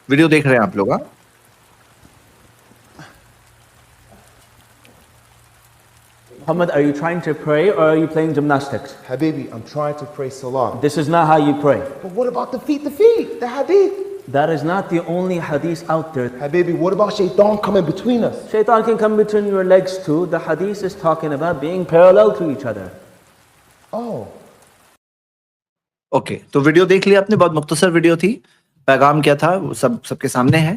Video دیکھ رہے ہیں آپ لوگ؟ Muhammad, are you trying to pray or are you playing gymnastics? Habibi, I'm trying to pray salah. This is not how you pray. But what about the feet, the hadith? That is not the only hadith out there. Habibi, what about shaitan coming between us? Shaitan can come between your legs too. The hadith is talking about being parallel to each other. Oh. Okay, تو video دیکھ لیا آپ نے، بہت مختصر video تھی، پیغام کیا تھا وہ سب کے سامنے ہے.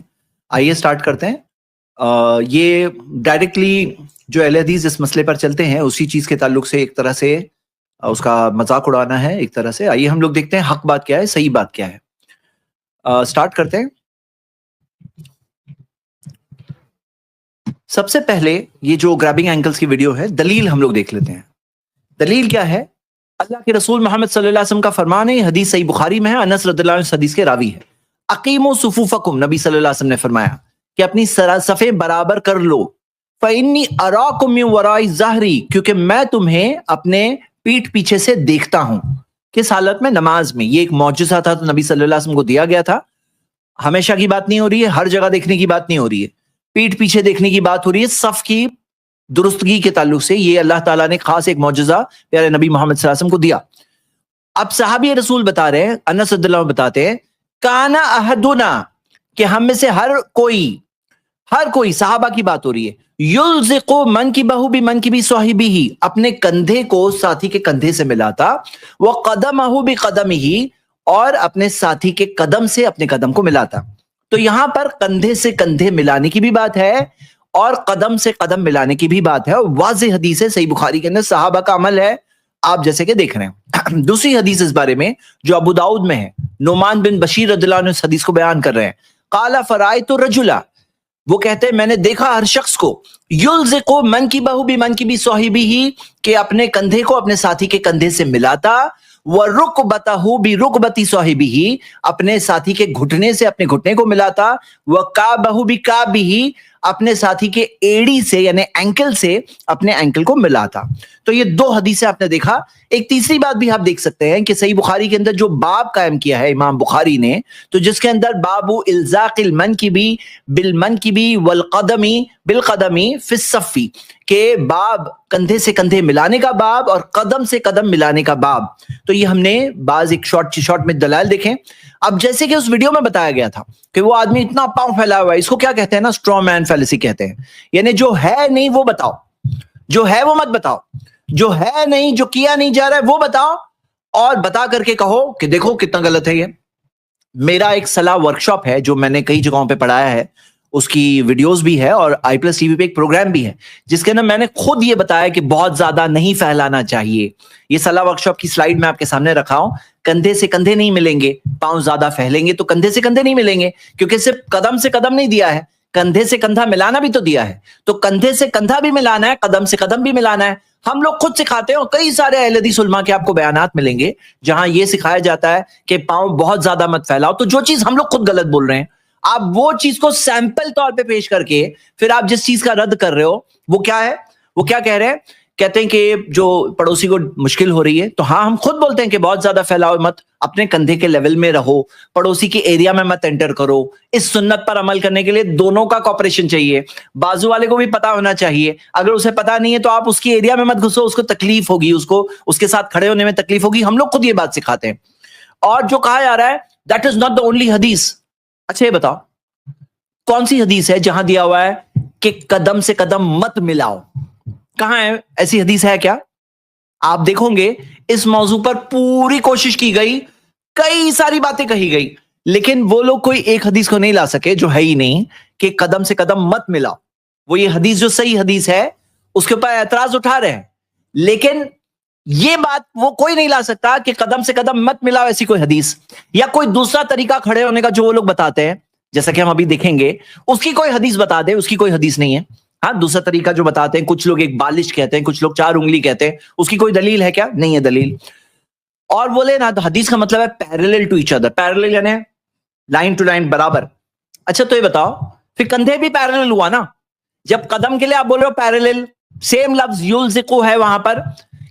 آئیے سٹارٹ کرتے ہیں. یہ ڈائریکٹلی جو اہل حدیث اس مسئلے پر چلتے ہیں اسی چیز کے تعلق سے ایک طرح سے اس کا مذاق اڑانا ہے ایک طرح سے. آئیے ہم لوگ دیکھتے ہیں حق بات کیا ہے، صحیح بات کیا ہے. سٹارٹ کرتے ہیں. سب سے پہلے یہ جو گرابنگ اینکلز کی ویڈیو ہے، دلیل ہم لوگ دیکھ لیتے ہیں. دلیل کیا ہے؟ اللہ کے رسول محمد صلی اللہ علیہ وسلم کا فرمان ہے، حدیث صحیح بخاری میں ہے، انس رضی اللہ عنہ اس حدیث کے راوی ہے. اقیموا صفوفکم، نبی صلی اللہ علیہ وسلم نے فرمایا کہ اپنی صفیں برابر کر لو. فإنی اراکم من وراء ظہری، کیونکہ میں تمہیں اپنے پیٹھ پیچھے سے دیکھتا ہوں. کس حالت میں؟ نماز میں. یہ ایک معجزہ تھا تو نبی صلی اللہ علیہ وسلم کو دیا گیا تھا. ہمیشہ کی بات نہیں ہو رہی ہے، ہر جگہ دیکھنے کی بات نہیں ہو رہی ہے، پیٹھ پیچھے دیکھنے کی بات ہو رہی ہے. صف کی درستگی کے تعلق سے یہ اللہ تعالیٰ نے خاص ایک معجزہ پیارے نبی محمد صلی اللہ علیہ وسلم کو دیا. اب صحابی رسول بتا رہے ہیں، انس رضی اللہ عنہ بتاتے ہیں، کانا احدنا، کہ ہم میں سے ہر کوئی صحابہ کی بات ہو رہی ہے، یلزق منکبہ بمنکب صاحبہ، اپنے کندھے کو ساتھی کے کندھے سے ملاتا، وقدمہ بقدمہ، اور اپنے ساتھی کے قدم سے اپنے قدم کو ملاتا. تو یہاں پر کندھے سے کندھے ملانے کی بھی بات ہے اور قدم سے قدم ملانے کی بھی بات ہے. واضح حدیث ہے، صحیح بخاری کے اندر، صحابہ کا عمل ہے، آپ جیسے کہ دیکھ رہے ہیں. دوسری حدیث اس بارے میں جو ابو داؤد میں ہے، نعمان بن بشیر رضی اللہ عنہ اس حدیث کو بیان کر رہے ہیں. قال فرأیت الرجل، وہ کہتے ہیں میں نے دیکھا ہر شخص کو، یلزق منکبہ بمنکب صاحبہ، کہ اپنے کندھے کو اپنے ساتھی کے کندھے سے ملاتا، ورکبتہ برکبۃ صاحبہ، اپنے ساتھی کے گھٹنے سے اپنے گھٹنے کو ملاتا، وکعبہ بکعبہ، اپنے ساتھی کے ایڑی سے یعنی اینکل سے اپنے اینکل کو ملاتا. تو یہ دو حدیثیں آپ نے دیکھا. ایک تیسری بات بھی آپ دیکھ سکتے ہیں کہ صحیح بخاری کے اندر جو باب قائم کیا ہے امام بخاری نے، تو جس کے اندر باب الزاق المنکب بالمنکب والقدم بالقدم فی الصف، کہ باب کندھے سے کندھے ملانے کا باب اور قدم سے قدم ملانے کا باب. تو یہ ہم نے بعض ایک شارٹ میں دلائل دیکھیں. اب جیسے کہ اس ویڈیو میں بتایا گیا تھا کہ وہ آدمی اتنا پاؤں پھیلا ہوا ہے، اس کو کیا کہتے ہیں نا، اسٹرا مین فیلیسی کہتے ہیں. یعنی جو ہے نہیں وہ بتاؤ، جو ہے وہ مت بتاؤ، جو ہے نہیں، جو کیا نہیں جا رہا ہے وہ بتاؤ، اور بتا کر کے کہو کہ دیکھو کتنا غلط ہے یہ. میرا ایک صلاح ورکشاپ ہے جو میں نے کئی جگہوں پہ پڑھایا ہے، اس کی ویڈیوز بھی ہے، اور آئی پلس ٹی وی پہ ایک پروگرام بھی ہے جس کے اندر میں نے خود یہ بتایا کہ بہت زیادہ نہیں پھیلانا چاہیے. یہ صلاح ورکشاپ کی سلائیڈ میں آپ کے سامنے رکھا ہوں. کندھے سے کندھے نہیں ملیں گے، پاؤں زیادہ پھیلیں گے تو کندھے سے کندھے نہیں ملیں گے، کیونکہ صرف قدم سے قدم نہیں دیا ہے، کندھے سے کندھا ملانا بھی تو دیا ہے. تو کندھے سے کندھا بھی ملانا ہے، قدم سے قدم بھی ملانا ہے. ہم لوگ خود سکھاتے ہیں، اور کئی سارے اہل حدیث علماء کے آپ کو بیانات ملیں گے جہاں یہ سکھایا جاتا ہے کہ پاؤں بہت زیادہ مت پھیلاؤ. تو جو چیز ہم لوگ خود غلط بول رہے ہیں، آپ وہ چیز کو سیمپل طور پہ پیش کر کے پھر آپ جس چیز کا رد کر رہے ہو وہ کیا ہے، وہ کیا کہہ رہے ہیں، کہتے ہیں کہ جو پڑوسی کو مشکل ہو رہی ہے، تو ہاں ہم خود بولتے ہیں کہ بہت زیادہ پھیلاؤ مت، اپنے کندھے کے لیول میں رہو، پڑوسی کے ایریا میں مت انٹر کرو. اس سنت پر عمل کرنے کے لیے دونوں کا کوپریشن چاہیے. بازو والے کو بھی پتا ہونا چاہیے، اگر اسے پتا نہیں ہے تو آپ اس کی ایریا میں مت گھسو، اس کو تکلیف ہوگی، اس کو اس کے ساتھ کھڑے ہونے میں تکلیف ہوگی. ہم لوگ خود یہ بات سکھاتے ہیں. اور جو کہا جا رہا ہے that is not the only حدیث. اچھا یہ بتاؤ کون سی حدیث ہے جہاں دیا ہوا ہے کہ قدم سے قدم مت ملاؤ؟ کہاں ہے ایسی حدیث؟ ہے کیا؟ آپ دیکھو گے اس موضوع پر پوری کوشش کی گئی، کئی ساری باتیں کہی گئی، لیکن وہ لوگ کوئی ایک حدیث کو نہیں لا سکے جو ہے ہی نہیں کہ قدم سے قدم مت ملاؤ. وہ یہ حدیث جو صحیح حدیث ہے اس کے اوپر اعتراض اٹھا رہے ہیں، لیکن یہ بات وہ کوئی نہیں لا سکتا کہ قدم سے قدم مت ملاؤ ایسی کوئی حدیث، یا کوئی دوسرا طریقہ کھڑے ہونے کا جو وہ لوگ بتاتے ہیں، جیسا کہ ہم ابھی دیکھیں گے، اس کی کوئی حدیث بتا دے. اس کی کوئی حدیث نہیں ہے. ہاں دوسرا طریقہ جو بتاتے ہیں، کچھ لوگ ایک بالش کہتے ہیں، کچھ لوگ 4 انگلی کہتے ہیں، اس کی کوئی دلیل ہے کیا؟ نہیں ہے دلیل. اور بولے نا تو حدیث کا مطلب ہے parallel to each other, parallel یعنی لائن ٹو لائن، برابر. اچھا تو یہ بتاؤ پھر کندھے بھی پیرلل ہوا نا؟ جب قدم کے لیے آپ بول رہے ہو پیرلل، سیم لفظ یلزقو ہے وہاں پر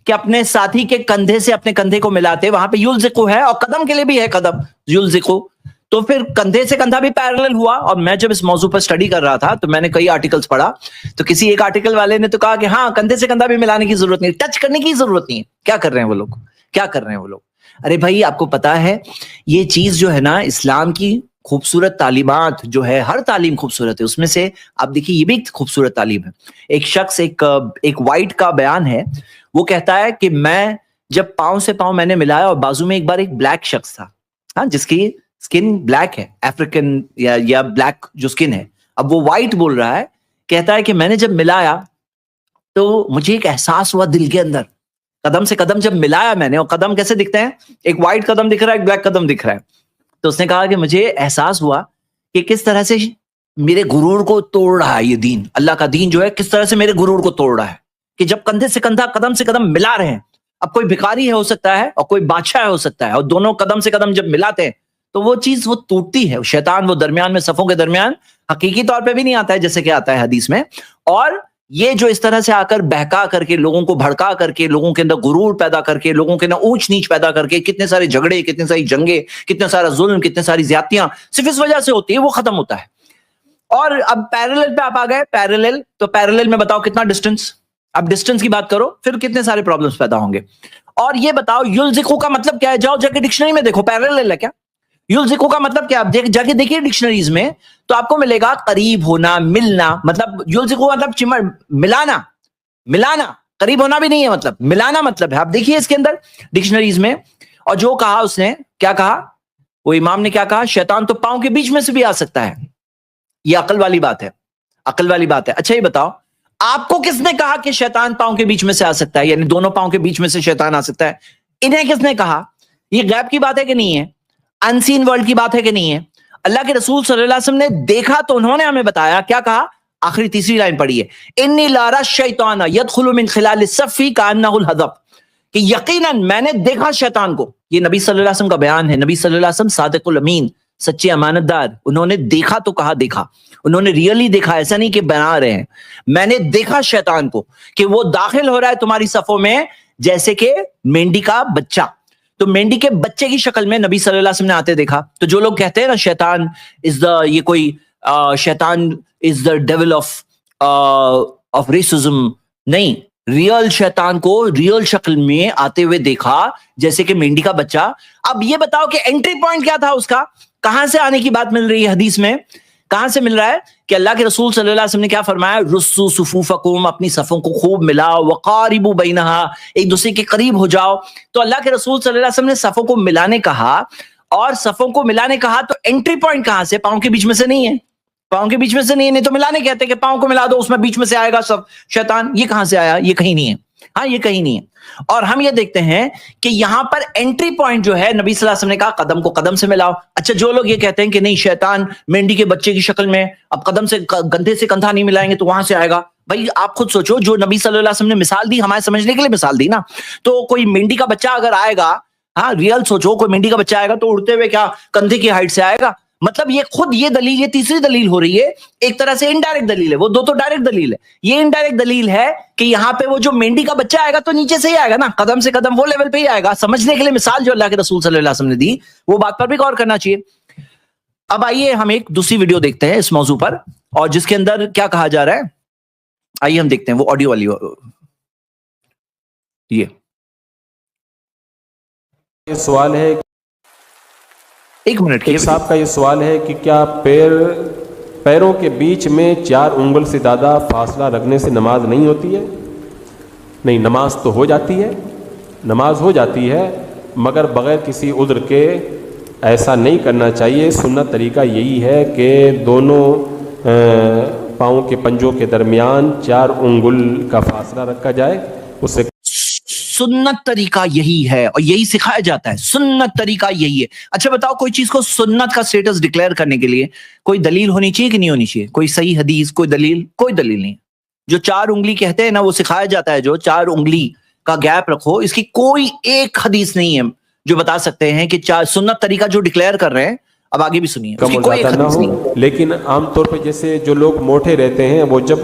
کہ اپنے ساتھی کے کندھے سے اپنے کندھے کو ملاتے، وہاں پہ یلزقو ہے، اور قدم کے لیے بھی ہے قدم یلزقو. تو پھر کندھے سے کندھا بھی پیرلل ہوا. اور میں جب اس موضوع پر اسٹڈی کر رہا تھا تو میں نے کئی آرٹیکلز پڑھا, تو کسی ایک آرٹیکل والے نے تو کہا کہ ہاں کندھے سے کندھا بھی ملانے کی ضرورت نہیں, ٹچ کرنے کی ضرورت نہیں ہے. کیا کر رہے ہیں وہ لوگ, کیا کر رہے ہیں وہ لوگ؟ ارے بھائی آپ کو پتا ہے یہ چیز جو ہے نا, اسلام کی خوبصورت تعلیمات جو ہے, ہر تعلیم خوبصورت ہے, اس میں سے آپ دیکھیے یہ بھی ایک خوبصورت تعلیم ہے. ایک شخص ایک وائٹ کا بیان ہے, وہ کہتا ہے کہ میں جب پاؤں سے پاؤں میں نے ملایا اور بازو میں ایک بار ایک بلیک شخص تھا, ہاں جس کی اسکن بلیک ہے, افریقن یا بلیک جو اسکن ہے, اب وہ وائٹ بول رہا ہے, کہتا ہے کہ میں نے جب ملایا تو مجھے ایک احساس ہوا دل کے اندر, قدم سے قدم جب ملایا میں نے, اور قدم کیسے دکھتے ہیں, ایک وائٹ قدم دکھ رہا ہے, ایک بلیک قدم دکھ رہا ہے, تو اس نے کہا کہ مجھے احساس ہوا کہ کس طرح سے میرے غرور کو توڑ رہا ہے یہ دین, اللہ کا دین جو ہے کس طرح سے میرے غرور کو توڑ رہا ہے, کہ جب کندھے سے کندھا قدم سے قدم ملا رہے ہیں, اب کوئی بھکاری ہے ہو سکتا ہے اور کوئی بادشاہ ہو سکتا ہے, اور دونوں قدم سے قدم جب ملاتے ہیں تو وہ چیز وہ ٹوٹتی ہے. شیطان وہ درمیان میں صفوں کے درمیان حقیقی طور پہ بھی نہیں آتا ہے جیسے کہ آتا ہے حدیث میں, اور یہ جو اس طرح سے آ کر بہکا کر کے, لوگوں کو بھڑکا کر کے, لوگوں کے اندر غرور پیدا کر کے, لوگوں کے اندر اونچ نیچ پیدا کر کے, کتنے سارے جھگڑے, کتنے ساری جنگیں, کتنا سارا ظلم, کتنے ساری زیادتیاں صرف اس وجہ سے ہوتی ہے, وہ ختم ہوتا ہے. اور اب پیرلل پہ آپ آ گئے, پیرلل, تو پیرلل میں بتاؤ کتنا ڈسٹینس, اب ڈسٹینس کی بات کرو پھر کتنے سارے پرابلمس پیدا ہوں گے. اور یہ بتاؤ یلزقو کا مطلب کیا ہے, جاؤ جا کے ڈکشنری میں دیکھو پیرلل ہے کیا, یلزقو کا مطلب کیا, آپ جا کے دیکھیے ڈکشنریز میں تو آپ کو ملے گا قریب ہونا, ملنا, مطلب یلزقو مطلب ملانا, ملانا, قریب ہونا بھی نہیں ہے, مطلب ملانا مطلب ہے. آپ دیکھیے اس کے اندر ڈکشنریز میں, اور جو کہا اس نے, کیا کہا وہ امام نے, کیا کہا, شیطان تو پاؤں کے بیچ میں سے بھی آ سکتا ہے. یہ عقل والی بات ہے, عقل والی بات ہے. اچھا یہ بتاؤ آپ کو کس نے کہا کہ شیطان پاؤں کے بیچ میں سے آ سکتا ہے, یعنی دونوں پاؤں کے بیچ میں سے شیطان آ سکتا ہے, انہیں کس نے کہا؟ یہ غیب کی بات ہے کہ نہیں ہے, ان سین ورلڈ کی بات ہے کہ نہیں ہے؟ اللہ کے رسول صلی اللہ علیہ وسلم نے دیکھا تو انہوں نے ہمیں بتایا, کیا کہا, آخری تیسری لائن پڑھی ہے, انی لارا الشیطان یدخل من خلال الصف کانہ الحذف, کہ یقیناً میں نے دیکھا شیطان کو. یہ نبی صلی اللہ علیہ وسلم کا بیان ہے, نبی صلی اللہ علیہ وسلم صادق الامین, سچے امانت دار, انہوں نے دیکھا تو کہا دیکھا, انہوں نے ریئلی دیکھا, ایسا نہیں کہ بنا رہے ہیں. میں نے دیکھا شیطان کو کہ وہ داخل ہو رہا ہے تمہاری صفوں میں جیسے کہ مینڈی کا بچہ. تو مینڈی کے بچے کی شکل میں نبی صلی اللہ علیہ وسلم نے آتے دیکھا. تو جو لوگ کہتے ہیں نا شیطان از دا, یہ کوئی شیطان از دا ڈیول آف ریسزم, نہیں, ریئل شیطان کو ریئل شکل میں آتے ہوئے دیکھا جیسے کہ مینڈی کا بچہ. اب یہ بتاؤ کہ انٹری پوائنٹ کیا تھا اس کا, کہاں سے آنے کی بات مل رہی ہے حدیث میں, کہاں سے مل رہا ہے کہ اللہ کے رسول صلی اللہ علیہ وسلم نے کیا فرمایا, رسو صفوفکم, اپنی صفوں کو خوب ملاؤ, وقاربوا بینہا, ایک دوسرے کے قریب ہو جاؤ. تو اللہ کے رسول صلی اللہ علیہ وسلم نے صفوں کو ملانے کہا, اور صفوں کو ملانے کہا تو انٹری پوائنٹ کہاں سے, پاؤں کے بیچ میں سے نہیں ہے, پاؤں کے بیچ میں سے نہیں ہے, نہیں تو ملانے کہتے کہ پاؤں کو ملا دو, اس میں بیچ میں سے آئے گا سب شیطان. یہ کہاں سے آیا, یہ کہیں نہیں ہے, ہاں یہ کہیں نہیں ہے. اور ہم یہ دیکھتے ہیں کہ یہاں پر انٹری پوائنٹ جو ہے نبی صلی اللہ علیہ وسلم نے کہا قدم کو قدم سے ملاؤ. اچھا جو لوگ یہ کہتے ہیں کہ نہیں شیطان مینڈی کے بچے کی شکل میں, اب قدم سے کندھے سے کندھا نہیں ملائیں گے تو وہاں سے آئے گا, بھائی آپ خود سوچو, جو نبی صلی اللہ علیہ وسلم نے مثال دی ہمارے سمجھنے کے لیے مثال دی نا, تو کوئی مینڈی کا بچہ اگر آئے گا, ہاں ریئل سوچو, کوئی مینڈی کا بچہ آئے گا تو اڑتے ہوئے کیا کندھے کی ہائٹ سے آئے گا, مطلب یہ خود یہ دلیل, یہ تیسری دلیل ہو رہی ہے, ایک طرح سے انڈائریکٹ دلیل ہے, وہ دو تو ڈائریکٹ دلیل ہے, یہ انڈائریکٹ دلیل ہے کہ یہاں پہ وہ جو مینڈی کا بچہ آئے گا تو نیچے سے ہی آئے گا نا, قدم سے قدم وہ لیول پہ ہی آئے گا. سمجھنے کے لیے مثال جو اللہ کے رسول صلی اللہ علیہ وسلم نے دی, وہ بات پر بھی غور کرنا چاہیے. اب آئیے ہم ایک دوسری ویڈیو دیکھتے ہیں اس موضوع پر, اور جس کے اندر کیا کہا جا رہا ہے, آئیے ہم دیکھتے ہیں, وہ آڈیو والی, یہ سوال ہے, ایک منٹ کی صاحب کا یہ سوال ہے کہ کیا پیروں کے بیچ میں 4 انگل سے زیادہ فاصلہ رکھنے سے نماز نہیں ہوتی ہے؟ نہیں, نماز تو ہو جاتی ہے, نماز ہو جاتی ہے, مگر بغیر کسی عذر کے ایسا نہیں کرنا چاہیے. سنت طریقہ یہی ہے کہ دونوں پاؤں کے پنجوں کے درمیان 4 انگل کا فاصلہ رکھا جائے, اس سے سنت طریقہ یہی ہے اور یہی سکھایا جاتا ہے, سنت طریقہ یہی ہے. اچھا بتاؤ کوئی چیز کو سنت کا سٹیٹس ڈکلیئر کرنے کے لیے کوئی دلیل ہونی چاہیے کہ نہیں ہونی چاہیے, کوئی صحیح حدیث, کوئی دلیل, کوئی دلیل نہیں. جو 4 انگلی کہتے ہیں نا, وہ سکھایا جاتا ہے, جو 4 انگلی کا گیپ رکھو, اس کی کوئی ایک حدیث نہیں ہے جو بتا سکتے ہیں کہ سنت طریقہ جو ڈکلیئر کر رہے ہیں. اب آگے بھی سنیے, اس کی کوئی ایک حدیث نہیں. لیکن عام طور پہ جیسے جو لوگ موٹے رہتے ہیں وہ جب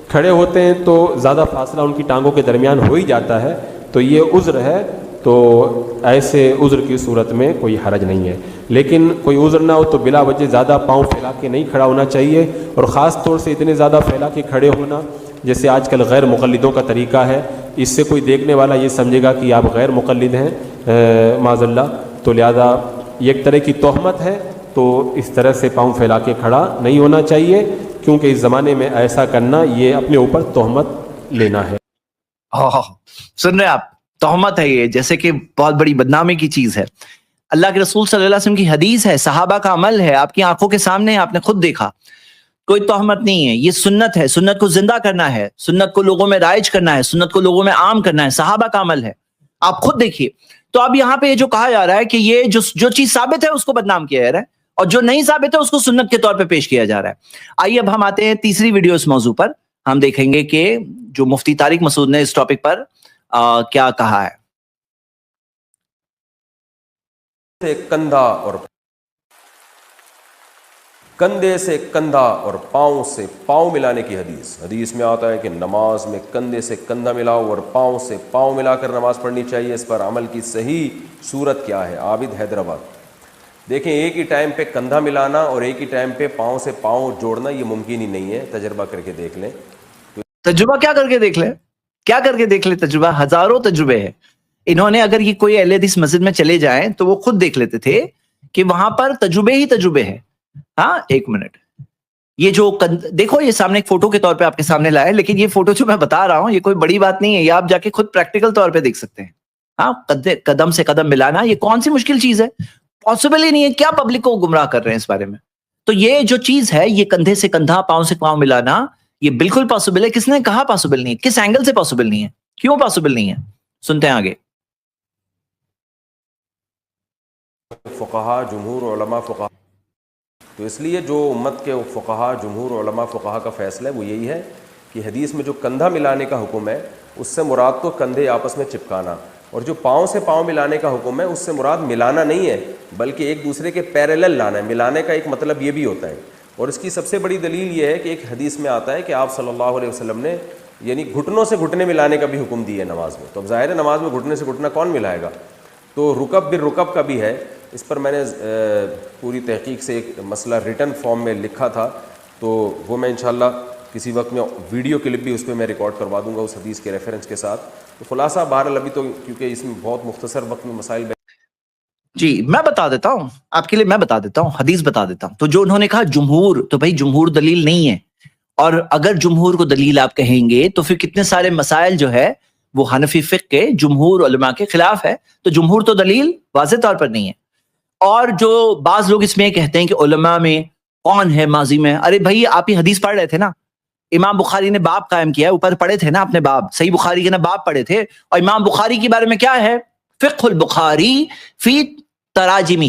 کھڑے ہوتے ہیں تو زیادہ فاصلہ ان کی ٹانگوں کے درمیان ہو ہی جاتا ہے, تو یہ عذر ہے تو ایسے عذر کی صورت میں کوئی حرج نہیں ہے. لیکن کوئی عذر نہ ہو تو بلا وجہ زیادہ پاؤں پھیلا کے نہیں کھڑا ہونا چاہیے, اور خاص طور سے اتنے زیادہ پھیلا کے کھڑے ہونا جیسے آج کل غیر مقلدوں کا طریقہ ہے, اس سے کوئی دیکھنے والا یہ سمجھے گا کہ آپ غیر مقلد ہیں معاذ اللہ, تو لہذا یہ ایک طرح کی تہمت ہے. تو اس طرح سے پاؤں پھیلا کے کھڑا نہیں ہونا چاہیے, کیونکہ اس زمانے میں ایسا کرنا یہ اپنے اوپر تہمت لینا ہے. سن رہے آپ, تہمت ہے یہ, جیسے کہ بہت بڑی بدنامی کی چیز ہے. اللہ کے رسول صلی اللہ علیہ وسلم کی حدیث ہے, صحابہ کا عمل ہے, آپ کی آنکھوں کے سامنے آپ نے خود دیکھا. کوئی تہمت نہیں ہے, یہ سنت ہے, سنت کو زندہ کرنا ہے, سنت کو لوگوں میں رائج کرنا ہے, سنت کو لوگوں میں عام کرنا ہے, صحابہ کا عمل ہے, آپ خود دیکھیے. تو اب یہاں پہ یہ جو کہا جا رہا ہے کہ یہ جو چیز ثابت ہے اس کو بدنام کیا جا رہا ہے, اور جو نہیں ثابت ہے اس کو سنت کے طور پہ پیش کیا جا رہا ہے. آئیے اب ہم آتے ہیں تیسری ویڈیو اس موضوع پر. ہم دیکھیں گے کہ جو مفتی طارق مسعود نے اس ٹاپک پر کیا کہا ہے. کندھے سے کندھا اور پاؤں سے پاؤں ملانے کی حدیث میں آتا ہے کہ نماز میں کندھے سے کندھا ملاؤ اور پاؤں سے پاؤں ملا کر نماز پڑھنی چاہیے. اس پر عمل کی صحیح صورت کیا ہے؟ عابد حیدرآباد. دیکھیں, ایک ہی ٹائم پہ کندھا ملانا اور ایک ہی ٹائم پہ پاؤں سے پاؤں جوڑنا یہ ممکن ہی نہیں ہے. تجربہ کر کے دیکھ لیں. تجربہ کیا کر کے دیکھ لیں, کیا کر کے دیکھ لیں, تجربہ ہزاروں تجربے ہیں. انہوں نے اگر یہ کوئی اہل حدیث مسجد میں چلے جائیں تو وہ خود دیکھ لیتے تھے کہ وہاں پر تجربے ہی تجربے ہیں. ہاں ایک منٹ, یہ جو دیکھو یہ سامنے ایک فوٹو کے طور پہ آپ کے سامنے لائے, لیکن یہ فوٹو جو میں بتا رہا ہوں یہ کوئی بڑی بات نہیں ہے, یہ آپ جا کے خود پریکٹیکل طور پہ دیکھ سکتے ہیں. ہاں, قدم سے قدم ملانا یہ کون سی مشکل چیز ہے, پاسبل ہی نہیں ہے. کیا پبلک کو گمراہ کر رہے ہیں اس بارے میں؟ تو یہ جو چیز ہے, یہ کندھے سے کندھا پاؤں سے پاؤں ملانا, یہ بالکل پاسبل ہے. کس نے کہا پاسبل نہیں ہے؟ کس اینگل سے پاسبل نہیں ہے؟ کیوں پاسبل نہیں ہے؟ سنتے ہیں آگے. فقہا جمہور علماء فقہا, تو اس لیے جو امت کے فقہا جمہور علماء فقہا کا فیصلہ ہے وہ یہی ہے کہ حدیث میں جو کندھا ملانے کا حکم ہے اس سے مراد تو کندھے آپس میں چپکانا, اور جو پاؤں سے پاؤں ملانے کا حکم ہے اس سے مراد ملانا نہیں ہے بلکہ ایک دوسرے کے پیریلل لانا ہے. ملانے کا ایک مطلب یہ بھی ہوتا ہے, اور اس کی سب سے بڑی دلیل یہ ہے کہ ایک حدیث میں آتا ہے کہ آپ صلی اللہ علیہ وسلم نے یعنی گھٹنوں سے گھٹنے ملانے کا بھی حکم دیا ہے نماز میں. تو اب ظاہر ہے نماز میں گھٹنے سے گھٹنا کون ملائے گا؟ تو رکب بالرکب کا بھی ہے. اس پر میں نے پوری تحقیق سے ایک مسئلہ ریٹن فارم میں لکھا تھا, تو وہ میں انشاءاللہ کسی وقت میں ویڈیو کلپ بھی اس پہ میں ریکارڈ کروا دوں گا اس حدیث کے ریفرنس کے ساتھ. تو خلاصہ بہرحال ابھی تو کیونکہ اس میں بہت مختصر وقت میں مسائل جی میں بتا دیتا ہوں آپ کے لیے, میں بتا دیتا ہوں, حدیث بتا دیتا ہوں. تو جو انہوں نے کہا جمہور, تو بھائی جمہور دلیل نہیں ہے, اور اگر جمہور کو دلیل آپ کہیں گے تو پھر کتنے سارے مسائل جو ہے وہ حنفی فقہ کے جمہور علماء کے خلاف ہے. تو جمہور تو دلیل واضح طور پر نہیں ہے. اور جو بعض لوگ اس میں کہتے ہیں کہ علماء میں کون ہے ماضی میں, ارے بھائی آپ ہی حدیث پڑھ رہے تھے نا, امام بخاری نے باب قائم کیا ہے, اوپر پڑھے تھے نا اپنے باب, صحیح بخاری کے نا باب پڑھے تھے, اور امام بخاری کے بارے میں کیا ہے, فقہ البخاری فی تراجمی,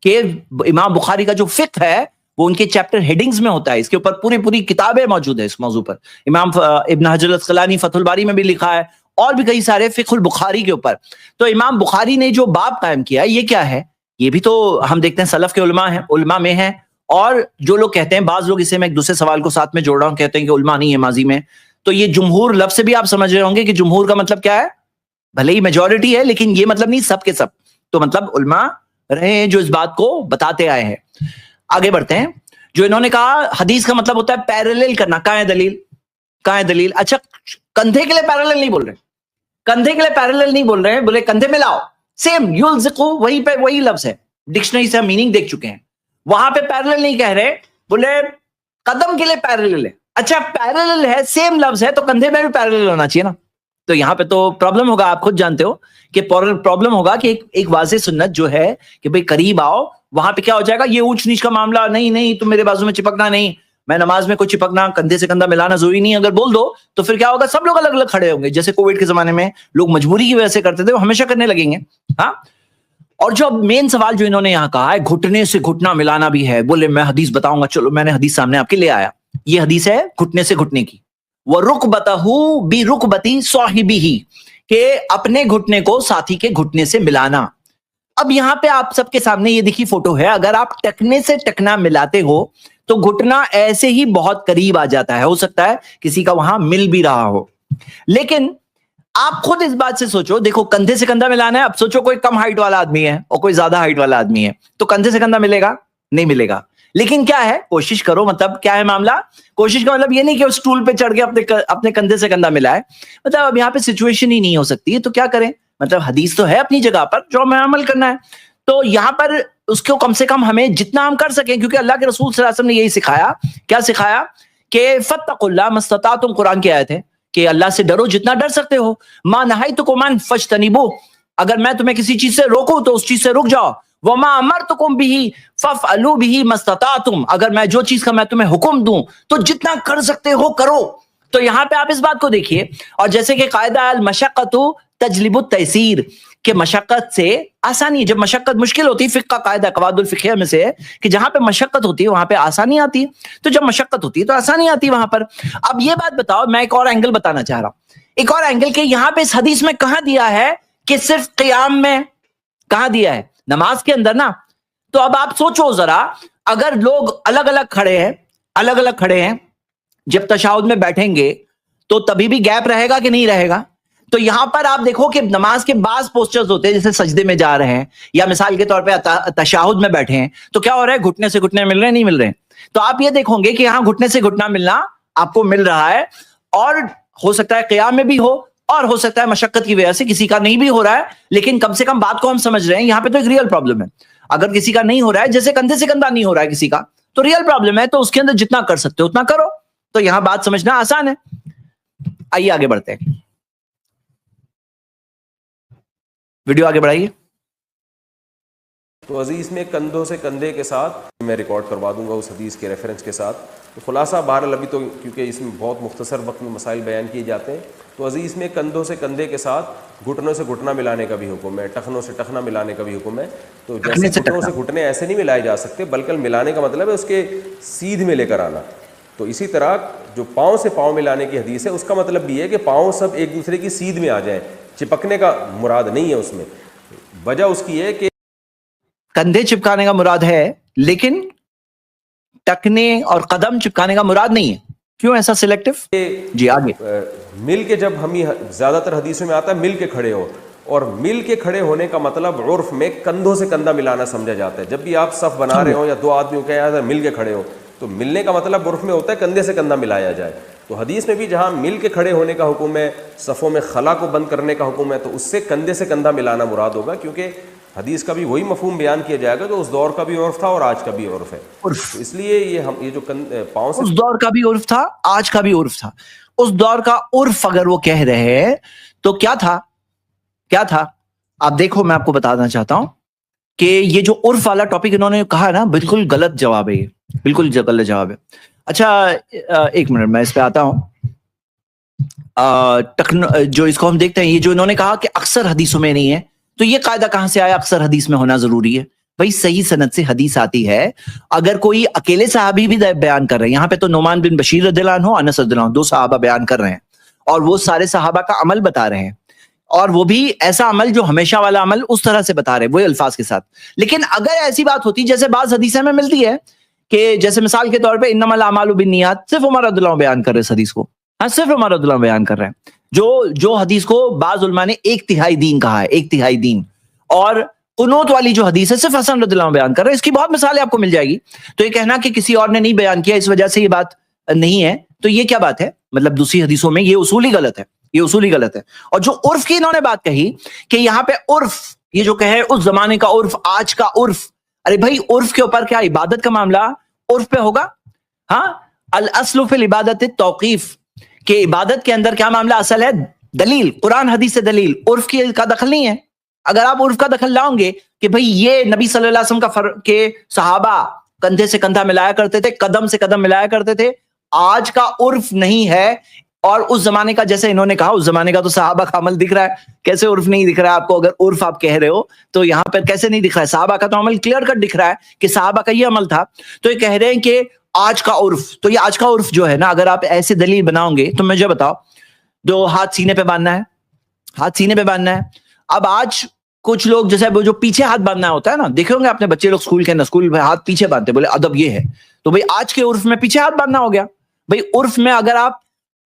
کہ امام بخاری کا جو فقہ ہے وہ ان کے چیپٹر ہیڈنگز میں ہوتا ہے, اس کے اوپر پوری کتابیں موجود ہیں اس موضوع پر. امام ابن حجر الاسقلانی فتح الباری میں بھی لکھا ہے, اور بھی کئی سارے فقہ البخاری کے اوپر. تو امام بخاری نے جو باب قائم کیا یہ کیا ہے, یہ بھی تو ہم دیکھتے ہیں سلف کے علماء میں ہیں. اور جو لوگ کہتے ہیں, بعض لوگ اسے میں ایک دوسرے سوال کو ساتھ میں جوڑ رہا ہوں, کہتے ہیں کہ علماء نہیں ہے ماضی میں. تو یہ جمہور لفظ سے بھی آپ سمجھ رہے ہوں گے کہ جمہور کا مطلب کیا ہے, بھلے ہی میجورٹی ہے لیکن یہ مطلب نہیں سب کے سب, تو مطلب علماء رہے ہیں جو اس بات کو بتاتے آئے ہیں. آگے بڑھتے ہیں. جو انہوں نے کہا حدیث کا مطلب ہوتا ہے پیریلل کرنا, کہاں ہے دلیل, کہاں ہے دلیل؟ اچھا کندھے کے لیے پیریلل نہیں بول رہے, کندھے کے لیے پیریلل نہیں بول رہے ہیں, بولے کندھے میں لاؤ, سیم یلزقو وہی پہ وہی لفظ ہے, ڈکشنری سے ہم میننگ دیکھ چکے ہیں. وہاں پہ پیریلل نہیں کہہ رہے, بولے قدم کے لیے پیریلل ہے. اچھا پیریلل ہے, سیم لفظ ہے, تو کندھے میں بھی پیریلل ہونا چاہیے نا. تو یہاں پہ تو پرابلم ہوگا, آپ خود جانتے ہو کہ پرابلم ہوگا کہ ایک واضح سنت جو ہے کہ بھئی قریب آؤ, وہاں پہ کیا ہو جائے گا, یہ اونچ نیچ کا معاملہ نہیں, تم میرے بازو میں چپکنا نہیں, میں نماز میں کوئی چپکنا, کندھے سے کندھا ملانا ضروری نہیں. اگر بول دو تو پھر کیا ہوگا, سب لوگ الگ الگ کھڑے ہوں گے, جیسے کووڈ کے زمانے میں لوگ مجبوری کی وجہ سے کرتے تھے, وہ ہمیشہ کرنے لگیں گے. ہاں. اور جو مین سوال جو انہوں نے یہاں کہا ہے, گھٹنے سے گھٹنا ملانا بھی ہے, بولے میں حدیث بتاؤں گا. چلو میں نے حدیث سامنے آپ کے لے آیا, یہ حدیث ہے گھٹنے سے گھٹنے کی. وَرُكْبَتَهُ بِرُكْبَتِ صَاحِبِهِ, کہ اپنے گھٹنے کو ساتھی کے گھٹنے سے ملانا. اب یہاں پہ آپ سب کے سامنے یہ دیکھی فوٹو ہے, اگر آپ ٹکنے سے ٹکنا ملاتے ہو تو گھٹنا ایسے ہی بہت قریب آ جاتا ہے, ہو سکتا ہے کسی کا وہاں مل بھی رہا ہو. لیکن آپ خود اس بات سے سوچو, دیکھو کندھے سے کندھا ملانا ہے, اب سوچو کوئی کم ہائٹ والا آدمی ہے اور کوئی زیادہ ہائٹ والا آدمی ہے, تو کندھے سے کندھا ملے گا؟ نہیں ملے گا. لیکن کیا ہے, کوشش کرو, مطلب کیا ہے معاملہ, کوشش کا مطلب یہ نہیں کہ اس ٹول پہ چڑھ کے اپنے کندھے سے کندھا ملائے, مطلب اب یہاں پہ سچویشن ہی نہیں ہو سکتی ہے, تو کیا کریں, مطلب حدیث تو ہے اپنی جگہ پر جو ہمیں عمل کرنا ہے, تو یہاں پر اس کو کم سے کم ہمیں جتنا ہم کر سکیں, کیونکہ اللہ کے رسول صلی اللہ علیہ وسلم نے یہی سکھایا. کیا سکھایا؟ کہ فاتقوا اللہ ما استطعتم, قرآن کی آیت ہے کہ اللہ سے ڈرو جتنا ڈر سکتے ہو. ما نہیتکم عنہ فاجتنبوہ, اگر میں تمہیں کسی چیز سے روکوں تو اس چیز سے رک جاؤ. وما امرتکم بہ فافعلوا بہ ما استطعتم, اگر میں جو چیز کا میں تمہیں حکم دوں تو جتنا کر سکتے ہو کرو. تو یہاں پہ آپ اس بات کو دیکھیے, اور جیسے کہ قاعدہ المشقۃ تجلب التیسیر, کہ مشقت سے آسانی, جب مشقت مشکل ہوتی ہے, فقہ کا قاعدہ قواعد الفقہیہ میں سے ہے کہ جہاں پہ مشقت ہوتی ہے وہاں پہ آسانی آتی ہے, تو جب مشقت ہوتی ہے تو آسانی آتی ہے وہاں پر. اب یہ بات بتاؤ, میں ایک اور اینگل بتانا چاہ رہا ہوں, ایک اور اینگل, کہ یہاں پہ اس حدیث میں کہاں دیا ہے کہ صرف قیام میں, کہاں دیا ہے؟ نماز کے اندر نا. تو اب آپ سوچو ذرا, اگر لوگ الگ الگ کھڑے ہیں, جب تشہد میں بیٹھیں گے تو تبھی بھی گیپ رہے گا کہ نہیں رہے گا؟ تو یہاں پر آپ دیکھو کہ نماز کے بعض پوسچرز ہوتے ہیں, جیسے سجدے میں جا رہے ہیں, یا مثال کے طور پہ تشہد میں بیٹھے ہیں, تو کیا ہو رہا ہے, گھٹنے سے گھٹنے مل رہے ہیں, نہیں مل رہے ہیں؟ تو آپ یہ دیکھو گے کہ یہاں گھٹنے سے گھٹنا ملنا آپ کو مل رہا ہے, اور ہو سکتا ہے قیام میں بھی ہو, اور ہو سکتا ہے مشقت کی وجہ سے کسی کا نہیں بھی ہو رہا ہے, لیکن کم سے کم بات کو ہم سمجھ رہے ہیں. یہاں پہ تو ایک ریئل پرابلم ہے. اگر کسی کا نہیں ہو رہا ہے, جیسے کندھے سے کندھا نہیں ہو رہا ہے کسی کا, تو ریئل پرابلم ہے, تو اس کے اندر جتنا کر سکتے ہو اتنا کرو. تو یہاں بات سمجھنا آسان ہے. آئیے آگے بڑھتے ہیں, ویڈیو آگے بڑھائیے. تو عزیز میں کندھوں سے کندھے کے ساتھ میں ریکارڈ کروا دوں گا اس حدیث کے ریفرنس کے ساتھ. تو خلاصہ بہرحال ابھی تو کیونکہ اس میں بہت مختصر وقت میں مسائل بیان کیے جاتے ہیں, تو عزیز میں کندھوں سے کندھے کے ساتھ گھٹنوں سے گھٹنا ملانے کا بھی حکم ہے, ٹخنوں سے ٹخنا ملانے کا بھی حکم ہے. تو جیسے گھٹنوں سے گھٹنے ایسے نہیں ملائے جا سکتے, بلکہ ملانے کا مطلب ہے اس کے سیدھ میں لے کر آنا. تو اسی طرح جو پاؤں سے پاؤں ملانے کی حدیث ہے, اس کا مطلب بھی ہے کہ پاؤں سب ایک دوسرے کی سیدھ میں آ جائیں, چپکنے کا مراد نہیں ہے اس میں. وجہ اس کی ہے کہ کندھے چپکانے کا مراد ہے, لیکن ٹکنے اور قدم چپکانے کا مراد نہیں ہے. کیوں ایسا سلیکٹو؟ جی آگے. مل کے, جب ہم زیادہ تر حدیثوں میں آتا ہے مل کے کھڑے ہو, اور مل کے کھڑے ہونے کا مطلب عرف میں کندھوں سے کندھا ملانا سمجھا جاتا ہے. جب بھی آپ صف بنا رہے ہو یا دو آدمیوں کے یہاں مل کے کھڑے ہو, تو ملنے کا مطلب عرف میں ہوتا ہے کندھے سے کندھا ملایا جائے. تو حدیث میں بھی جہاں مل کے کھڑے ہونے کا حکم ہے, صفوں میں خلا کو بند کرنے کا حکم ہے, تو اس سے کندھے سے کندھا ملانا مراد ہوگا, کیونکہ حدیث کا بھی وہی مفہوم بیان کیا جائے گا کہ اس دور کا بھی عرف تھا اور آج کا بھی عرف ہے. تو اس لیے یہ جو پاؤں سے, اس دور کا بھی عرف تھا, آج کا بھی عرف تھا. اس دور کا عرف اگر وہ کہہ رہے ہیں تو کیا تھا, کیا تھا؟ آپ دیکھو, میں آپ کو بتانا چاہتا ہوں کہ یہ جو عرف والا ٹاپک انہوں نے کہا نا, بالکل غلط جواب ہے, یہ بالکل غلط جواب ہے. اچھا ایک منٹ, میں اس پہ آتا ہوں. جو اس کو ہم دیکھتے ہیں, یہ جو انہوں نے کہا کہ اکثر حدیثوں میں نہیں ہے, تو یہ قاعدہ کہاں سے آیا اکثر حدیث میں ہونا ضروری ہے؟ بھائی صحیح سند سے حدیث آتی ہے. اگر کوئی اکیلے صحابی بھی بیان کر رہے ہیں, یہاں پہ تو نعمان بن بشیر رضی اللہ عنہ, انس رضی اللہ عنہ, دو صحابہ بیان کر رہے ہیں, اور وہ سارے صحابہ کا عمل بتا رہے ہیں, اور وہ بھی ایسا عمل جو ہمیشہ والا عمل, اس طرح سے بتا رہے ہیں, وہی الفاظ کے ساتھ. لیکن اگر ایسی بات ہوتی جیسے بعض حدیثیں میں ملتی ہے, کہ جیسے مثال کے طور پہ انما الاعمال بالنیات, صرف عمر رضی اللہ عنہ بیان کر رہے ہیں اس حدیث کو, ہاں صرف عمر رضی اللہ عنہ بیان کر رہے ہیں, جو حدیث کو بعض علماء نے ایک تہائی دین کہا ہے, ایک تہائی دین. اور قنوت والی جو حدیث ہے صرف حسن رضی اللہ عنہ بیان کر رہے ہیں, اس کی بہت مثالیں آپ کو مل جائے گی. تو یہ کہنا کہ کسی اور نے نہیں بیان کیا اس وجہ سے یہ بات نہیں ہے, تو یہ کیا بات ہے؟ مطلب دوسری حدیثوں میں یہ اصول ہی غلط ہے, یہ اصول ہی غلط ہے. اور جو عرف کی انہوں نے بات کہی کہ یہاں پہ عرف, یہ جو کہے اس زمانے کا عرف, آج کا عرف, ارے بھائی عرف کے اوپر کیا عبادت کا معاملہ عرف پہ ہوگا؟ ہاں, الاصل فی العبادت التوقیف, کہ عبادت کے اندر کیا معاملہ اصل ہے؟ دلیل, قرآن حدیث سے دلیل, عرف کی کا دخل نہیں ہے. اگر آپ عرف کا دخل لاؤں گے کہ بھئی یہ نبی صلی اللہ علیہ وسلم کے صحابہ کندھے سے کندھا ملایا کرتے تھے, قدم سے قدم ملایا کرتے تھے, آج کا عرف نہیں ہے, اور اس زمانے کا, جیسے انہوں نے کہا اس زمانے کا تو صحابہ کا عمل دکھ رہا ہے, کیسے عرف نہیں دکھ رہا ہے آپ کو؟ اگر عرف آپ کہہ رہے ہو تو یہاں پر کیسے نہیں دکھ رہا ہے؟ صحابہ کا تو عمل کلیئر کٹ دکھ رہا ہے کہ صحابہ کا یہ عمل تھا. تو یہ کہہ رہے ہیں کہ آج کا عرف, تو یہ آج کا عرف جو ہے نا, اگر آپ ایسے دلیل بناؤ گے تو مجھے بتاؤ, دو ہاتھ سینے پہ باندھنا ہے, ہاتھ سینے پہ باندھنا ہے. اب آج کچھ لوگ جیسے جو پیچھے ہاتھ باندھنا ہوتا ہے نا, دیکھے ہوں گے آپ نے بچے لوگ اسکول کے نا, اسکول میں ہاتھ پیچھے باندھتے, بولے ادب یہ ہے. تو بھئی آج کے عرف میں پیچھے ہاتھ باندھنا ہو گیا. بھئی عرف میں اگر آپ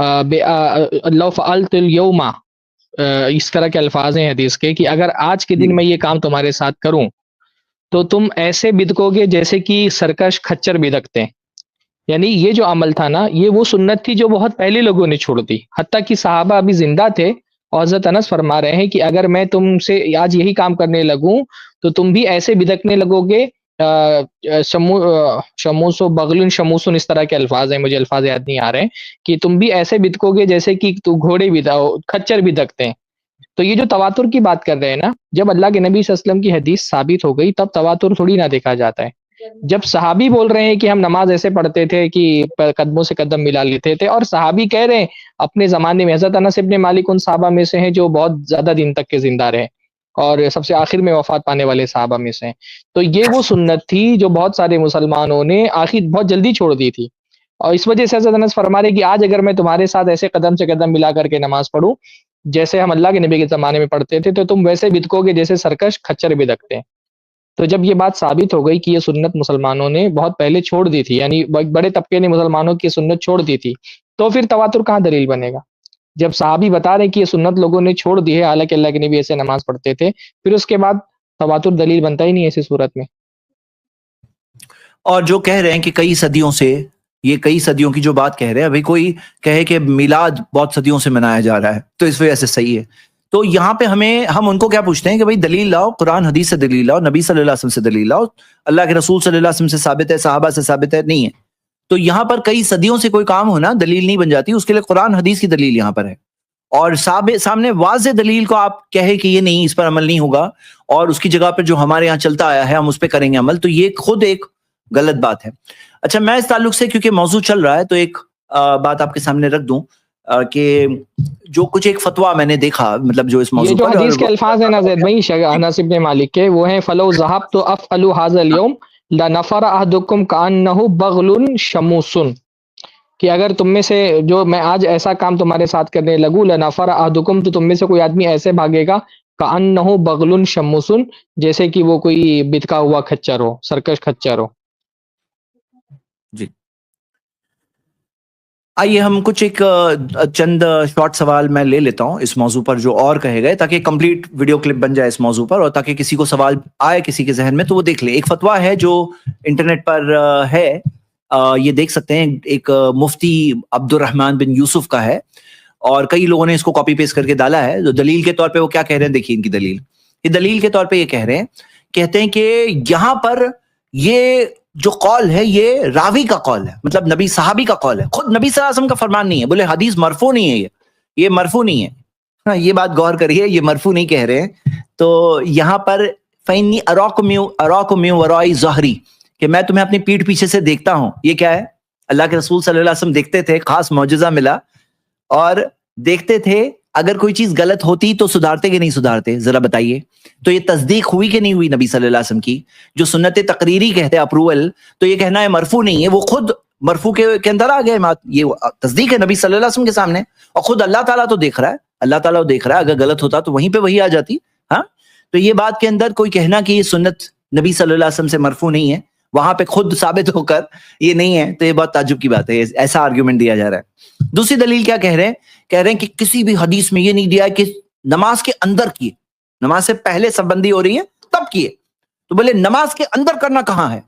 لو فعلت اليوم، اس طرح کے الفاظ ہیں حدیث کے کہ اگر آج کے دن میں یہ کام تمہارے ساتھ کروں تو تم ایسے بدکو گے جیسے کہ سرکش کھچر بدکتے ہیں. یعنی یہ جو عمل تھا نا، یہ وہ سنت تھی جو بہت پہلے لوگوں نے چھوڑ دی، حتیٰ کہ صحابہ ابھی زندہ تھے اور حضرت انس فرما رہے ہیں کہ اگر میں تم سے آج یہی کام کرنے لگوں تو تم بھی ایسے بدکنے لگو گے. شموس و بغل شموسن، اس طرح کے الفاظ ہیں، مجھے الفاظ یاد نہیں آ رہے ہیں، کہ تم بھی ایسے بدکو گے جیسے کہ تو گھوڑے کھچر بدکتے ہیں. تو یہ جو تواتر کی بات کر رہے ہیں نا، جب اللہ کے نبی صلی اللہ علیہ وسلم کی حدیث ثابت ہو گئی تب تواتر تھوڑی نہ دیکھا جاتا ہے. جب صحابی بول رہے ہیں کہ ہم نماز ایسے پڑھتے تھے کہ قدموں سے قدم ملا لیتے تھے، اور صحابی کہہ رہے ہیں اپنے زمانے میں، حضرت انس ابن مالک ان صحابہ میں سے ہیں جو بہت زیادہ دن تک کے زندہ رہے اور سب سے آخر میں وفات پانے والے صحابہ میں سے ہیں. تو یہ وہ سنت تھی جو بہت سارے مسلمانوں نے آخر بہت جلدی چھوڑ دی تھی، اور اس وجہ سے حضرت انس فرما رہے کہ آج اگر میں تمہارے ساتھ ایسے قدم سے قدم ملا کر کے نماز پڑھوں جیسے ہم اللہ کے نبی کے زمانے میں پڑھتے تھے، تو تم ویسے بدکو گے جیسے سرکش کھچر بدکتے ہیں. تو جب یہ بات ثابت ہو گئی کہ یہ سنت مسلمانوں نے بہت پہلے چھوڑ دی تھی، یعنی بڑے طبقے نے مسلمانوں کی سنت چھوڑ دی تھی، تو پھر تواتر کہاں دلیل بنے گا؟ جب صحابی بتا رہے کہ یہ سنت لوگوں نے چھوڑ دی ہے، حالانکہ اللہ کے نبی ایسے نماز پڑھتے تھے، پھر اس کے بعد تواتر دلیل بنتا ہی نہیں ایسی صورت میں. اور جو کہہ رہے ہیں کہ کئی صدیوں سے، یہ کئی صدیوں کی جو بات کہہ رہے ہیں، ابھی کوئی کہے کہ میلاد بہت صدیوں سے منایا جا رہا ہے تو اس وجہ سے صحیح ہے، تو یہاں پہ ہم ان کو کیا پوچھتے ہیں کہ بھائی دلیل لاؤ، قرآن حدیث سے دلیل لاؤ، نبی صلی اللہ علیہ وسلم سے دلیل لاؤ، اللہ کے رسول صلی اللہ علیہ وسلم سے ثابت ہے، صحابہ سے ثابت ہے، نہیں ہے. تو یہاں پر کئی صدیوں سے کوئی کام ہونا دلیل نہیں بن جاتی، اس کے لیے قرآن حدیث کی دلیل یہاں پر ہے. اور سامنے واضح دلیل کو آپ کہے کہ یہ نہیں، اس پر عمل نہیں ہوگا، اور اس کی جگہ پر جو ہمارے یہاں چلتا آیا ہے ہم اس پہ کریں گے عمل، تو یہ خود ایک غلط بات ہے. اچھا، میں اس تعلق سے کیونکہ موضوع چل رہا ہے تو ایک بات آپ کے سامنے رکھ دوں کہ جو کچھ ایک فتویٰ میں نے دیکھا، مطلب جو اس موضوع پر، یہ جو حدیث کے الفاظ ہیں نا زید بھائی انس ابن مالک کے، وہ ہیں فلو ذهبت افعل هذا اليوم لنفر احدكم كانه بغل شموس، کہ اگر تم میں سے جو میں آج ایسا کام تمہارے ساتھ کرنے لگوں، لنفر احدكم، تو تم میں سے کوئی آدمی ایسے بھاگے گا كانه بغل شموس، جیسے کہ وہ کوئی بتکا ہوا کھچر ہو، سرکش کھچر ہو. جی آئیے ہم کچھ ایک چند شارٹ سوال میں لے لیتا ہوں اس موضوع پر جو اور کہے گئے، تاکہ کمپلیٹ ویڈیو کلپ بن جائے اس موضوع پر، اور تاکہ کسی کو سوال آئے کسی کے ذہن میں تو وہ دیکھ لے. ایک فتویٰ ہے جو انٹرنیٹ پر ہے، یہ دیکھ سکتے ہیں، ایک مفتی عبد الرحمن بن یوسف کا ہے، اور کئی لوگوں نے اس کو کاپی پیسٹ کر کے ڈالا ہے. جو دلیل کے طور پہ وہ کیا کہہ رہے ہیں، دیکھیے ان کی دلیل. یہ دلیل کے طور پہ یہ کہہ رہے ہیں، کہتے ہیں کہ یہاں پر یہ جو قول ہے یہ راوی کا قول ہے، مطلب نبی صحابی کا قول ہے، خود نبی صلی اللہ علیہ وسلم کا فرمان نہیں ہے. بولے حدیث مرفوع نہیں ہے، یہ مرفوع نہیں ہے. ہاں، یہ بات غور کریے، یہ مرفوع نہیں کہہ رہے ہیں. تو یہاں پر فإنی اراکم من وراء ظہری، کہ میں تمہیں اپنی پیٹھ پیچھے سے دیکھتا ہوں. یہ کیا ہے؟ اللہ کے رسول صلی اللہ علیہ وسلم دیکھتے تھے، خاص معجزہ ملا، اور دیکھتے تھے اگر کوئی چیز غلط ہوتی تو سدھارتے کہ نہیں سدھارتے، ذرا بتائیے. تو یہ تصدیق ہوئی کہ نہیں ہوئی نبی صلی اللہ علیہ وسلم کی؟ جو سنت تقریری کہتے ہیں اپروول، تو یہ کہنا ہے مرفوع نہیں ہے، وہ خود مرفوع کے اندر آ گئے. یہ تصدیق ہے نبی صلی اللہ علیہ وسلم کے سامنے، اور خود اللہ تعالیٰ تو دیکھ رہا ہے، اللہ تعالیٰ دیکھ رہا ہے. اگر غلط ہوتا تو وہیں پہ وہی آ جاتی. ہاں، تو یہ بات کے اندر کوئی کہنا کہ یہ سنت نبی صلی اللہ علیہ وسلم سے مرفوع نہیں ہے، وہاں پہ خود ثابت ہو کر یہ نہیں ہے، تو یہ بہت تعجب کی بات ہے. ایسا آرگیومنٹ دیا جا رہا ہے. دوسری دلیل کیا کہہ رہے ہیں؟ کہہ رہے ہیں کہ کسی بھی حدیث میں یہ نہیں دیا ہے کہ نماز کے اندر کیے، نماز سے پہلے سب بندی ہو رہی ہے تب کیے. تو بولے نماز کے اندر کرنا کہاں ہے؟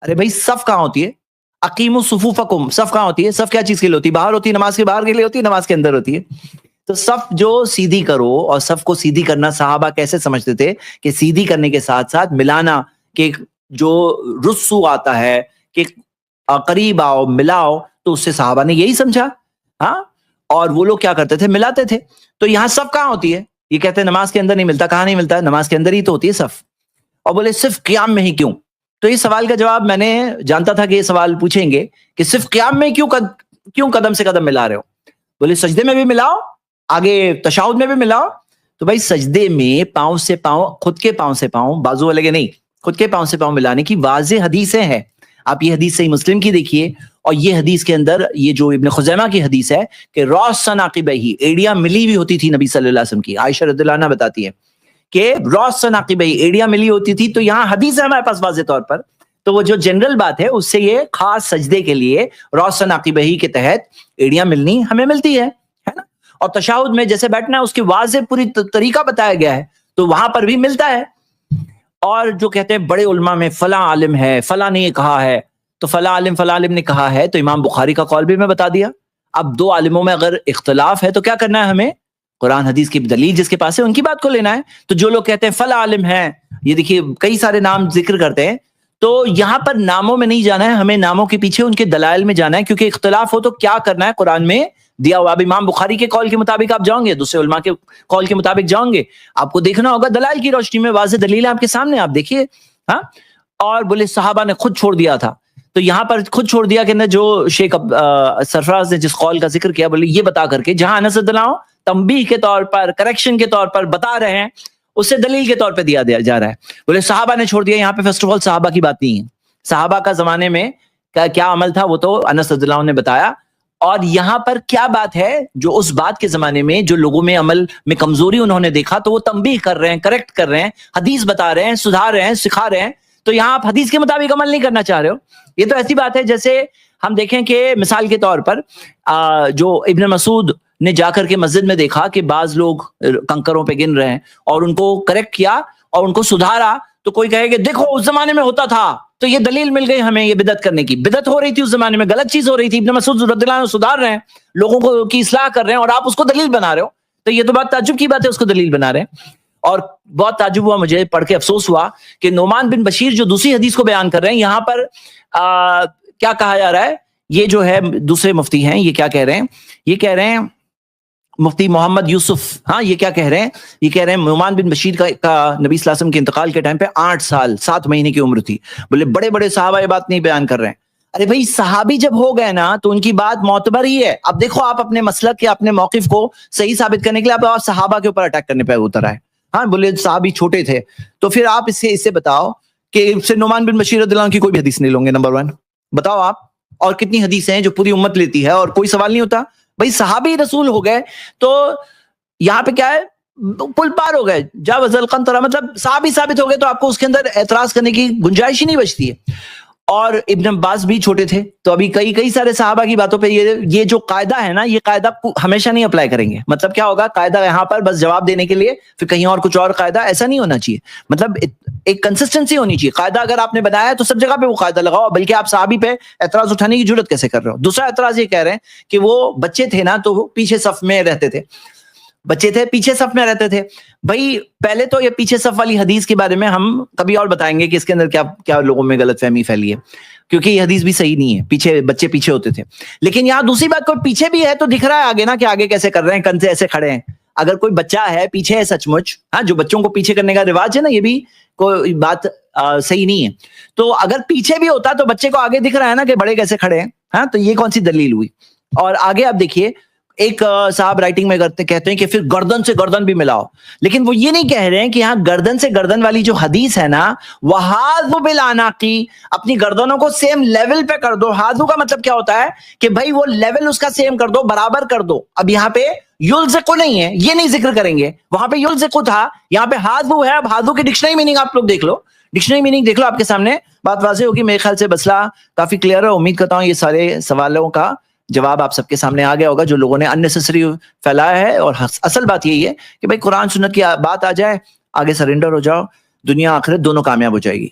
ارے بھائی صف کہاں ہوتی ہے؟ اقیموا صفوفکم، صف کہاں ہوتی ہے؟ صف کیا چیز کے لیے ہوتی ہے؟ باہر ہوتی ہے، نماز کے باہر کے لیے ہوتی ہے، نماز کے اندر ہوتی ہے. تو صف جو سیدھی کرو، اور صف کو سیدھی کرنا صحابہ کیسے سمجھتے تھے کہ سیدھی کرنے کے ساتھ ساتھ ملانا، کہ جو رسو آتا ہے کہ قریب آؤ ملاؤ، تو اس سے صحابہ نے یہی سمجھا. ہاں، اور وہ لوگ کیا کرتے تھے؟ ملاتے تھے. تو یہاں صف کہاں ہوتی ہے؟ یہ کہتے ہیں نماز کے اندر نہیں ملتا. کہاں نہیں ملتا ہے؟ نماز کے اندر ہی تو ہوتی ہے صف. اور بولے صرف قیام میں ہی کیوں؟ تو یہ سوال کا جواب میں نے جانتا تھا کہ یہ سوال پوچھیں گے کہ صرف قیام میں کیوں قدم سے قدم ملا رہے ہو؟ بولے سجدے میں بھی ملاؤ، آگے تشہد میں بھی ملاؤ. تو بھائی سجدے میں پاؤں سے پاؤں، خود کے پاؤں سے پاؤں، بازو والے کے نہیں، خود کے پاؤں سے پاؤں ملانے کی واضح حدیثیں ہیں. آپ یہ حدیث صحیح مسلم کی دیکھیے، اور یہ حدیث کے اندر یہ جو ابن خزیمہ کی حدیث ہے کہ راسن عقبیہ، ایڑیاں ملی ہوئی ہوتی تھی نبی صلی اللہ علیہ وسلم کی. عائشہ رضی اللہ عنہا بتاتی ہے کہ راسن عقبیہ، ایڑیاں ملی ہوتی تھی. تو یہاں حدیث ہے ہمارے پاس واضح طور پر. تو وہ جو جنرل بات ہے اس سے یہ خاص سجدے کے لیے روشن عقیبہی کے تحت ایڑیاں ملنی ہمیں ملتی ہے نا. اور تشہد میں جیسے بیٹھنا ہے اس کی واضح پوری طریقہ بتایا گیا ہے تو وہاں پر بھی ملتا ہے. اور جو کہتے ہیں بڑے علماء میں فلاں عالم ہے, فلاں نے یہ کہا ہے, تو فلاں عالم نے کہا ہے, تو امام بخاری کا قول بھی میں بتا دیا. اب دو عالموں میں اگر اختلاف ہے تو کیا کرنا ہے ہمیں؟ قرآن حدیث کی دلیل جس کے پاس ہے ان کی بات کو لینا ہے. تو جو لوگ کہتے ہیں فلاں عالم ہے, یہ دیکھیے کئی سارے نام ذکر کرتے ہیں, تو یہاں پر ناموں میں نہیں جانا ہے, ہمیں ناموں کے پیچھے ان کے دلائل میں جانا ہے, کیونکہ اختلاف ہو تو کیا کرنا ہے قرآن میں دیا ہوا. اب امام بخاری کے قول کے مطابق آپ جاؤں گے, دوسرے علماء کے قول کے مطابق جاؤں گے, آپ کو دیکھنا ہوگا دلائل کی روشنی میں واضح دلیل ہے آپ کے سامنے, آپ دیکھیے. ہاں, اور بولے صحابہ نے خود چھوڑ دیا تھا, تو یہاں پر خود چھوڑ دیا کہ جو شیخ سرفراز نے جس قول کا ذکر کیا, بولے یہ بتا کر کے جہاں انس رضی اللہ عنہ تنبیہ کے طور پر, کریکشن کے طور پر بتا رہے ہیں, اس سے دلیل کے طور پہ دیا جا رہا ہے. بولے صحابہ نے چھوڑ دیا, یہاں پہ فرسٹ آف آل صحابہ کی بات نہیں ہے. صحابہ کا زمانے میں کیا عمل تھا وہ تو انس رضی اللہ عنہ نے بتایا, اور یہاں پر کیا بات ہے جو اس بات کے زمانے میں جو لوگوں میں عمل میں کمزوری انہوں نے دیکھا تو وہ تنبیہ کر رہے ہیں, کریکٹ کر رہے ہیں, حدیث بتا رہے ہیں, سدھار رہے ہیں, سکھا رہے ہیں. تو یہاں آپ حدیث کے مطابق عمل نہیں کرنا چاہ رہے ہو. یہ تو ایسی بات ہے جیسے ہم دیکھیں کہ مثال کے طور پر جو ابن مسعود نے جا کر کے مسجد میں دیکھا کہ بعض لوگ کنکروں پہ گن رہے ہیں اور ان کو کریکٹ کیا اور ان کو سدھارا, تو کوئی کہے کہ دیکھو اس زمانے میں ہوتا تھا تو یہ دلیل مل گئی ہمیں یہ بدعت کرنے کی. بدعت ہو رہی تھی اس زمانے میں, غلط چیز ہو رہی تھی, ابن مسعود رضی اللہ عنہ سدھار رہے ہیں, لوگوں کو کی اصلاح کر رہے ہیں, اور آپ اس کو دلیل بنا رہے ہو. تو یہ تو بات تعجب کی بات ہے, اس کو دلیل بنا رہے ہیں. اور بہت تعجب ہوا مجھے پڑھ کے, افسوس ہوا کہ نعمان بن بشیر جو دوسری حدیث کو بیان کر رہے ہیں, یہاں پر کیا کہا جا رہا ہے, یہ جو ہے دوسرے مفتی ہیں, یہ کیا کہہ رہے ہیں, یہ کہہ رہے ہیں مفتی محمد یوسف, ہاں یہ کیا کہہ رہے ہیں, یہ کہہ رہے ہیں نعمان بن بشیر کا نبی صلی اللہ علیہ وسلم کے انتقال کے ٹائم پہ 8 سال 7 مہینے کی عمر تھی. بولے بڑے بڑے صحابہ یہ بات نہیں بیان کر رہے ہیں. ارے بھائی صحابی جب ہو گئے نا تو ان کی بات معتبر ہی ہے. اب دیکھو آپ اپنے مسلک کے اپنے موقف کو صحیح ثابت کرنے کے لیے آپ صحابہ کے اوپر اٹیک کرنے پہ اتر آئے. ہاں, بولے صحابی چھوٹے تھے, تو پھر آپ اس سے بتاؤ کہ نعمان بن بشیر رضی اللہ عنہ کی کوئی بھی حدیث نہیں لوں گے. نمبر 1 بتاؤ آپ, اور کتنی حدیثیں ہیں جو پوری امت لیتی ہے اور کوئی سوال نہیں ہوتا. بھائی صحابی رسول ہو گئے تو یہاں پہ کیا ہے, پل پار ہو گئے, جاوز القنطرہ, مطلب صحابی ثابت ہو گئے تو آپ کو اس کے اندر اعتراض کرنے کی گنجائش ہی نہیں بچتی ہے. اور ابن عباس بھی چھوٹے تھے, تو ابھی کئی سارے صحابہ کی باتوں پہ یہ جو قاعدہ ہے نا, یہ قاعدہ ہمیشہ نہیں اپلائی کریں گے. مطلب کیا ہوگا, قاعدہ یہاں پر بس جواب دینے کے لیے, پھر کہیں اور کچھ اور قاعدہ, ایسا نہیں ہونا چاہیے. مطلب ایک کنسسٹنسی ہونی چاہیے. قاعدہ اگر آپ نے بنایا ہے تو سب جگہ پہ وہ قاعدہ لگاؤ, بلکہ آپ صحابی پہ اعتراض اٹھانے کی جرات کیسے کر رہے ہو. دوسرا اعتراض یہ کہہ رہے ہیں کہ وہ بچے تھے نا تو وہ پیچھے صف میں رہتے تھے, بچے تھے پیچھے صف میں رہتے تھے. بھائی پہلے تو یہ پیچھے صف والی حدیث کے بارے میں ہم کبھی اور بتائیں گے کہ اس کے اندر کیا لوگوں میں غلط فہمی پھیلی ہے, کیونکہ یہ حدیث بھی صحیح نہیں ہے. بچے پیچھے ہوتے تھے. لیکن یہاں دوسری بات, کوئی پیچھے بھی ہے تو دکھ رہا ہے آگے نا کہ آگے کیسے کر رہے ہیں, کندھے ایسے کھڑے ہیں. اگر کوئی بچہ ہے پیچھے ہے سچ مچ, ہاں, جو بچوں کو پیچھے کرنے کا رواج ہے نا, یہ بھی کوئی بات صحیح نہیں ہے. تو اگر پیچھے بھی ہوتا تو بچے کو آگے دکھ رہا ہے نا کہ بڑے کیسے کھڑے ہیں. ہاں, تو یہ کون سی دلیل ہوئی. اور آگے آپ دیکھیے, ایک صاحب رائٹنگ میں کہتے ہیں کہ پھر گردن سے گردن بھی ملاؤ, لیکن وہ یہ نہیں کہہ رہے ہیں کہ یہاں گردن سے گردن والی جو حدیث ہے نا, وحاذو بالعناقی, اپنی گردنوں کو سیم لیول پہ کر دو. حاذو کا مطلب کیا ہوتا ہے کہ بھائی وہ لیول اس کا سیم کر دو, برابر کر دو. اب یہاں پہ یلزقو نہیں ہے, یہ نہیں ذکر کریں گے. وہاں پہ یلزقو تھا, یہاں پہ حاذو ہے. اب حاذو کی ڈکشنری میننگ آپ لوگ دیکھ لو, ڈکشنری میننگ دیکھ لو, آپ کے سامنے بات واضح ہوگی. میرے خیال سے مسئلہ کافی کلیئر ہے. امید کرتا ہوں یہ سارے سوالوں کا جواب آپ سب کے سامنے آ گیا ہوگا جو لوگوں نے اننیسیسری پھیلایا ہے. اور اصل بات یہی ہے کہ بھائی قرآن سنت کی بات آ جائے, آگے سرنڈر ہو جاؤ, دنیا آخرت دونوں کامیاب ہو جائے گی.